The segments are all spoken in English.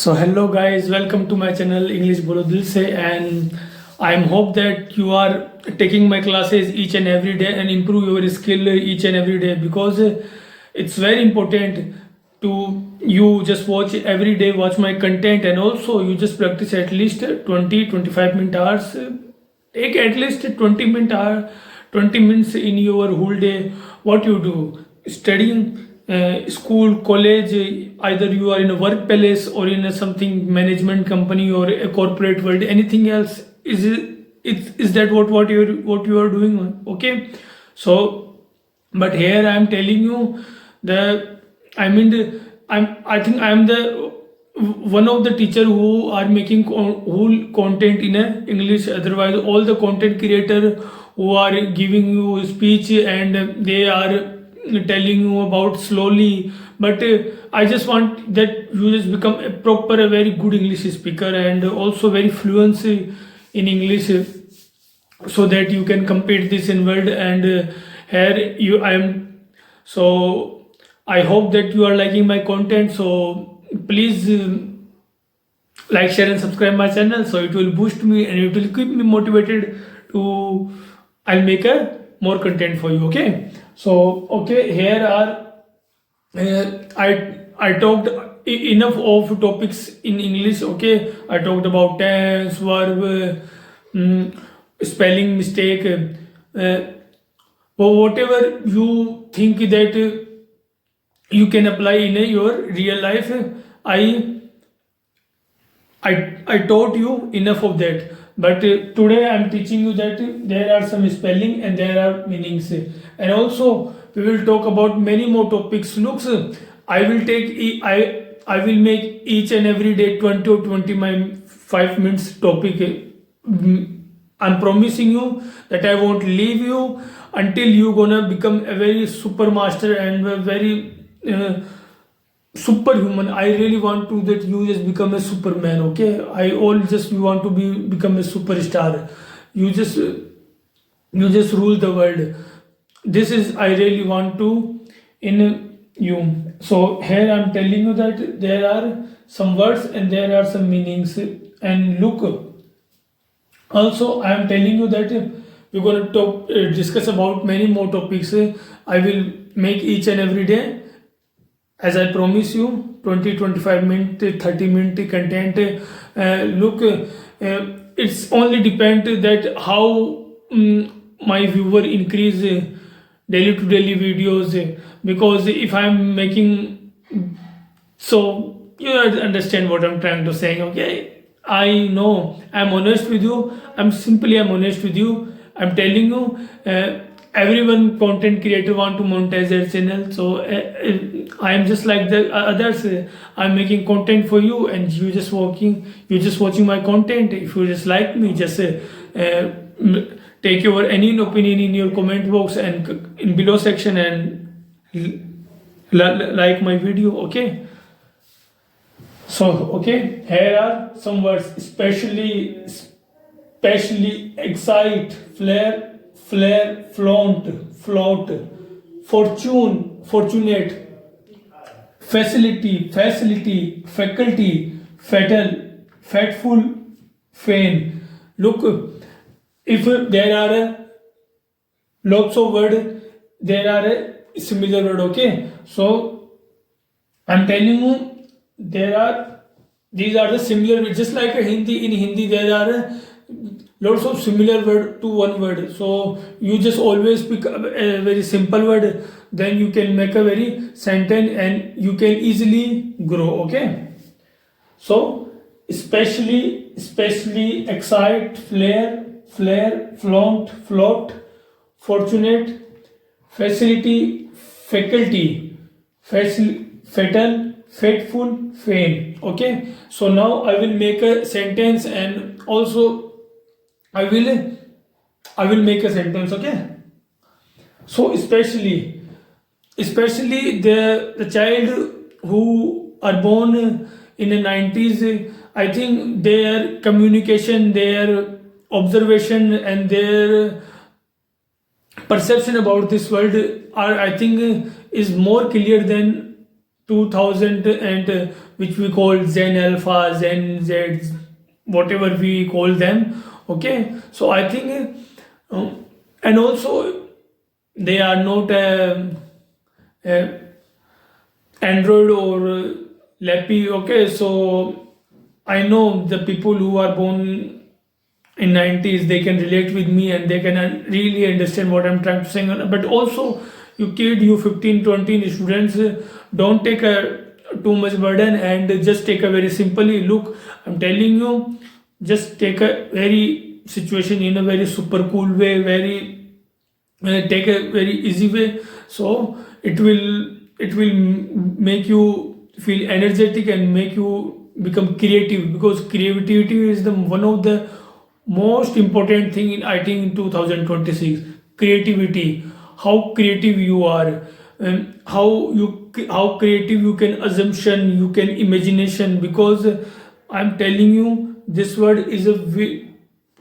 So hello guys, welcome to my channel English Bolo Dil Se, and I'm hope that you are taking my classes each and every day and improve your skill each and every day, because it's very important to you just watch every day, watch my content, and also you just practice at least 20-25 minute hours. Take at least 20 minutes in your whole day. What you do, studying, school, college, either you are in a workplace or in a something management company or a corporate world, anything else, is that what you are doing? Okay, so but here I am telling you the I mean the, I think I am the one of the teacher who are making whole content in a English. Otherwise all the content creator who are giving you speech and they are telling you about slowly, but I just want that you just become a very good English speaker and also very fluency in English, so that you can compete this in world. And here you I am. So I hope that you are liking my content, so please like, share and subscribe my channel, so it will boost me and it will keep me motivated to I'll make a more content for you. Okay, so okay, here are I talked enough of topics in English. Okay, I talked about tense, verb, spelling mistake, or whatever you think that you can apply in your real life. I I taught you enough of that, but today I'm teaching you that there are some spelling and there are meanings, and also we will talk about many more topics. Looks, I will take I will make each and every day 20 or 25 minutes topic. I'm promising you that I won't leave you until you gonna become a very super master and a very superhuman. I really want to that you just become a superman. Okay, I all just you want to become a superstar. You just rule the world. This is I really want to in you. So here I'm telling you that there are some words and there are some meanings. And look, also I am telling you that we're going to talk discuss about many more topics. I will make each and every day, as I promise you, 20-25 minute, 30 minute content. Look, it's only depend that how my viewer increase daily to daily videos, because if I'm making, so you understand what I'm trying to say. Okay, I know I'm honest with you. I'm honest with you. I'm telling you, everyone content creator want to monetize their channel. So I am just like the others. I'm making content for you, and you just watching my content. If you just like me, just take your any opinion in your comment box and in below section and like my video. Okay. So okay, here are some words: especially, excite, flare, flaunt, fortune, fortunate, facility, faculty, fatal, fatful, fain. Look, if there are lots of words, there are a similar word. Okay, so I'm telling you these are the similar words. Just like a Hindi, in Hindi there are lots of similar word to one word. So you just always pick a very simple word, then you can make a very sentence and you can easily grow. Okay, so especially, excite, flare, flaunt, float, fortunate, facility, faculty, fatal, fateful, fain. Okay, so now I will make a sentence and also I will make a sentence. Okay, so especially the child who are born in the 90s, I think their communication, their observation and their perception about this world are, I think, is more clear than 2000 and which we call Zen Alpha, Zen Z, whatever we call them. Okay, so I think and also they are not uh, Android or Lappy. Okay, so I know the people who are born in 90s, they can relate with me and they can really understand what I'm trying to say. But also, you kid, you 15, 20 students, don't take a too much burden and just take a very simply look. I'm telling you, just take a very situation in a very super cool way, very take a very easy way, so it will make you feel energetic and make you become creative, because creativity is the one of the most important thing in, I think, in 2026. Creativity, how creative you are, and how creative you can assumption, you can imagination, because I'm telling you, this word is a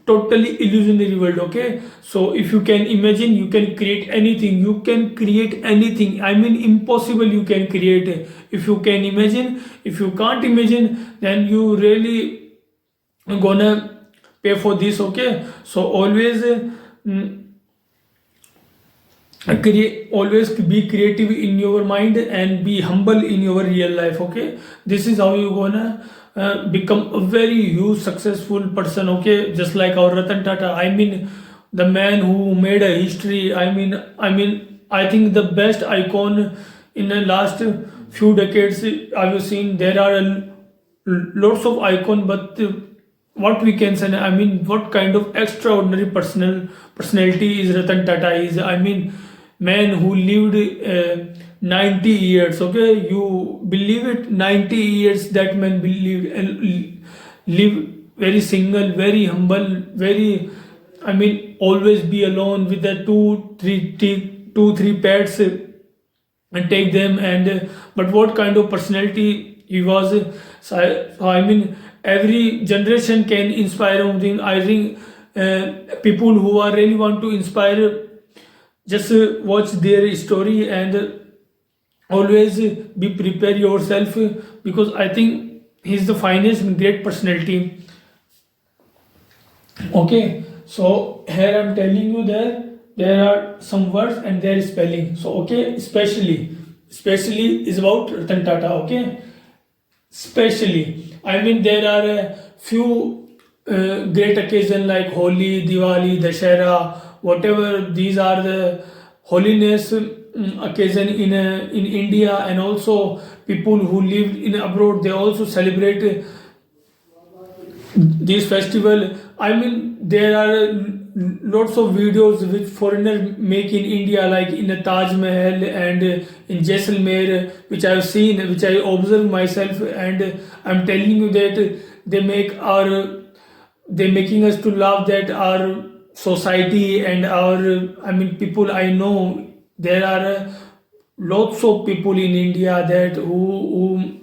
totally illusionary world. Okay, so if you can imagine, you can create anything, you can create anything. I mean, impossible you can create if you can imagine. If you can't imagine, then you really gonna pay for this. Okay, so always always be creative in your mind and be humble in your real life. Okay, this is how you gonna become a very huge successful person. Okay, just like our Ratan Tata, I mean, the man who made a history. I think the best icon in the last few decades I've seen. There are lots of icon, but what we can say, I mean, what kind of extraordinary personality is Ratan Tata is. I mean, man who lived 90 years. Okay, you believe it? 90 years that man believed and live very single, very humble, very, I mean, always be alone with the two three pets and take them. And but what kind of personality he was. So I mean, every generation can inspire something. I think people who are really want to inspire, just watch their story and always be prepare yourself, because I think he's the finest and great personality. Okay, so here I'm telling you that there are some words and their spelling. So okay, especially is about Ratan Tata. Okay, especially, I mean, there are a few great occasions like Holi, Diwali, Dashera, whatever. These are the holiness occasion in India, and also people who live in abroad, they also celebrate this festival. I mean, there are lots of videos which foreigners make in India, like in a Taj Mahal and in Jaisalmer, which I've seen, which I observe myself, and I'm telling you that they making us to love that our society and our, I mean, people I know. There are lots of people in India that who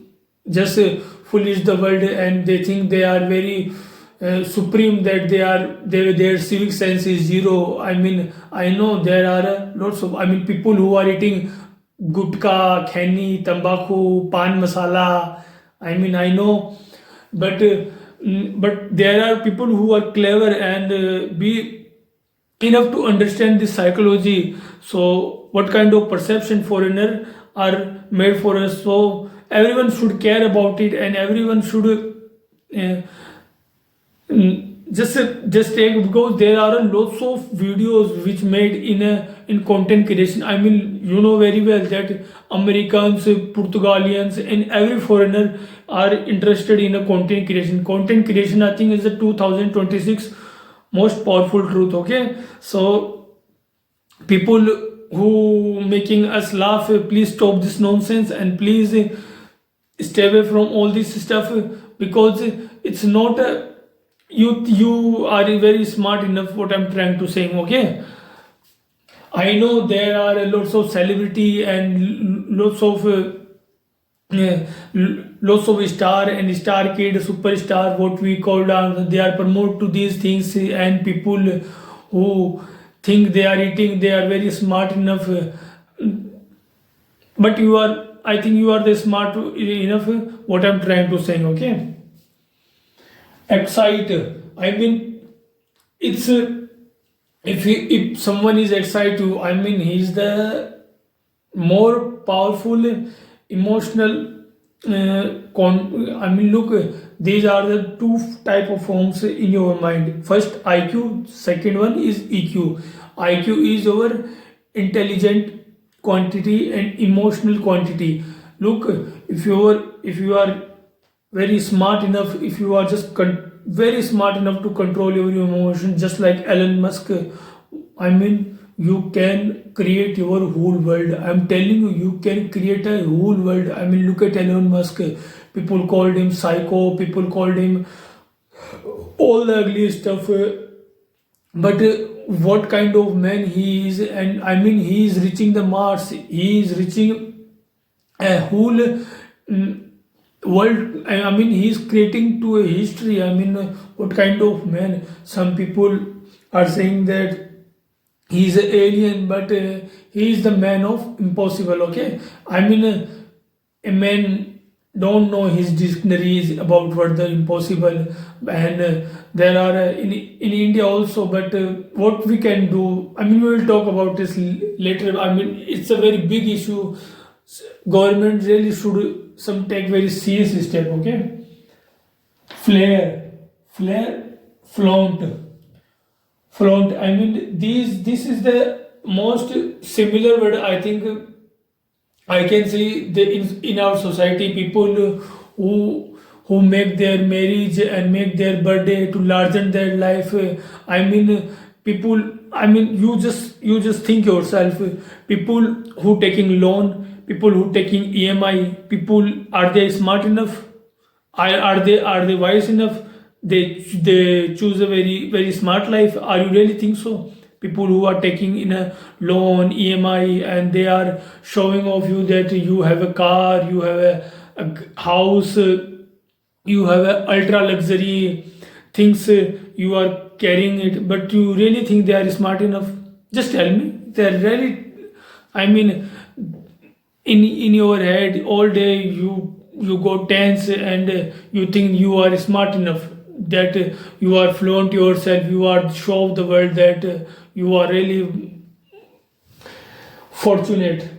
just foolish the world, and they think they are very supreme, that their civic sense is zero. I mean, I know there are lots of, I mean, people who are eating gutka, khani, tambaku, pan masala. I mean, I know, but but there are people who are clever and be enough to understand this psychology. So what kind of perception foreigner are made for us, so everyone should care about it, and everyone should just take, because there are lots of videos which made in content creation. I mean, you know very well that Americans, Portugalians, and every foreigner are interested in a content creation. I think is the 2026 most powerful truth. Okay, so people who making us laugh, please stop this nonsense, and please stay away from all this stuff, because it's not a, you are very smart enough what I'm trying to say. Okay, I know there are lots of celebrity and lots of star and star kid, superstar, what we call down. They are promote to these things, and people who think they are eating, they are very smart enough. But you are I think you are the smart enough what I'm trying to saying. Okay, excite. I mean, it's if someone is excited, I mean, he's the more powerful emotional I mean, look, these are the two type of forms in your mind. First IQ, second one is EQ. IQ is our intelligent quantity and emotional quantity. Look, if you are very smart enough, if you are just very smart enough to control your emotions, just like Elon Musk, I mean, you can create your whole world. I'm telling you, you can create a whole world. I mean, look at Elon Musk. People called him psycho, people called him all the ugly stuff. But what kind of man he is, and I mean, he is reaching the Mars, he is reaching a whole world. I mean, he is creating to a history. I mean, what kind of man? Some people are saying that he's an alien, but he is the man of impossible. Okay, I mean, a man don't know his dictionaries about what the impossible, and there are in India also. But what we can do? I mean, we will talk about this later. I mean, it's a very big issue. Government really should some take very serious step. Okay, flare, flaunt. Flaunt. I mean, these. This is the most similar word. I think I can see in our society people who make their marriage and make their birthday to larger their life. I mean, people. I mean, you just think yourself. People who taking loan, people who taking EMI, people, are they smart enough? Are they wise enough? They choose a very smart life. Are you really think so? People who are taking in a loan EMI, and they are showing off you that you have a car, you have a house, you have a ultra luxury things, you are carrying it, but you really think they are smart enough? Just tell me. They're really, I mean, in your head all day you go tense, and you think you are smart enough, that you are fluent yourself, you are show the world that you are really fortunate.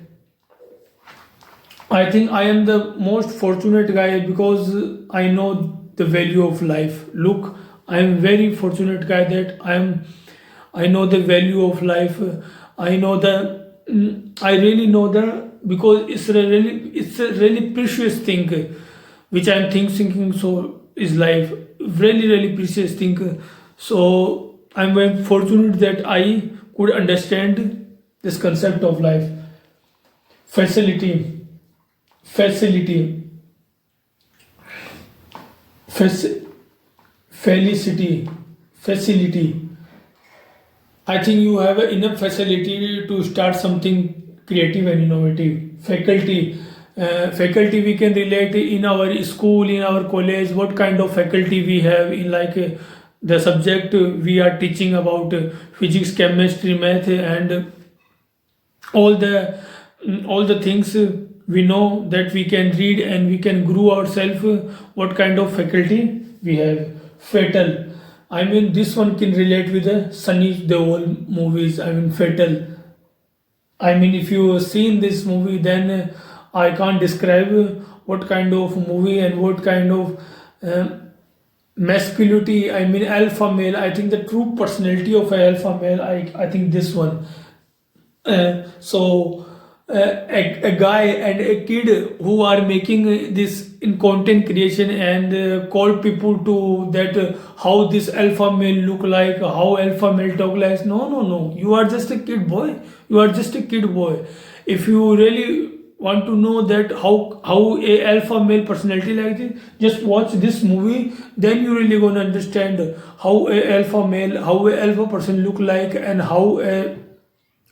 I think I am the most fortunate guy because I know the value of life. Look, I am very fortunate guy that I know the value of life. I know the I really know the, because it's a really precious thing which I'm thinking. So is life really precious thing. So I'm very fortunate that I could understand this concept of life. Facility, facility, fac- felicity, facility. I think you have enough facility to start something creative and innovative. Faculty we can relate in our school, in our college. What kind of faculty we have in, like, the subject we are teaching about physics, chemistry, math, and all the all the things we know that we can read and we can grow ourselves. What kind of faculty we have? Fatal. I mean, this one can relate with the Sunny Deol movies. I mean, fatal. I mean, if you seen this movie, then I can't describe what kind of movie and what kind of uh, masculinity. I mean, alpha male. I think the true personality of a alpha male. I think this one. So a guy and a kid who are making this in content creation, and call people to that, how this alpha male look like, how alpha male talk like. No, no, no, you are just a kid boy. You are just a kid boy. If you really want to know that how a alpha male personality like this, just watch this movie. Then you really gonna understand how a alpha male, how a alpha person look like, and how a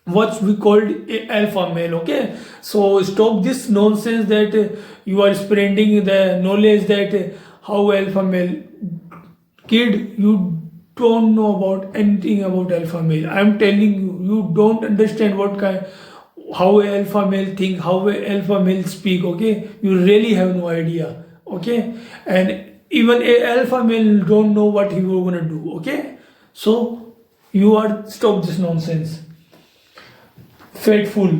what we called a alpha male. Okay, so stop this nonsense that you are spreading the knowledge that how alpha male. Kid, you don't know about anything about alpha male. I'm telling you, you don't understand how a alpha male think, how a alpha male speak. Okay, you really have no idea. Okay, and even a alpha male don't know what he will gonna do. Okay, so you are stop this nonsense. Faithful,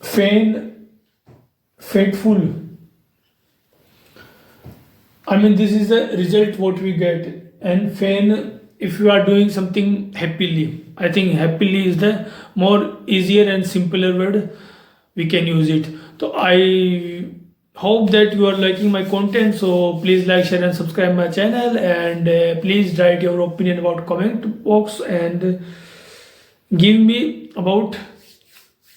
fain, faithful. I mean, this is the result what we get. And fain, if you are doing something happily, I think happily is the more easier and simpler word we can use it. So I hope that you are liking my content. So please like, share, and subscribe my channel. And please write your opinion about comment box and give me about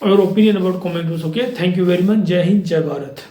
your opinion about comment box. Okay. Thank you very much. Jai Hind, Jai Bharat.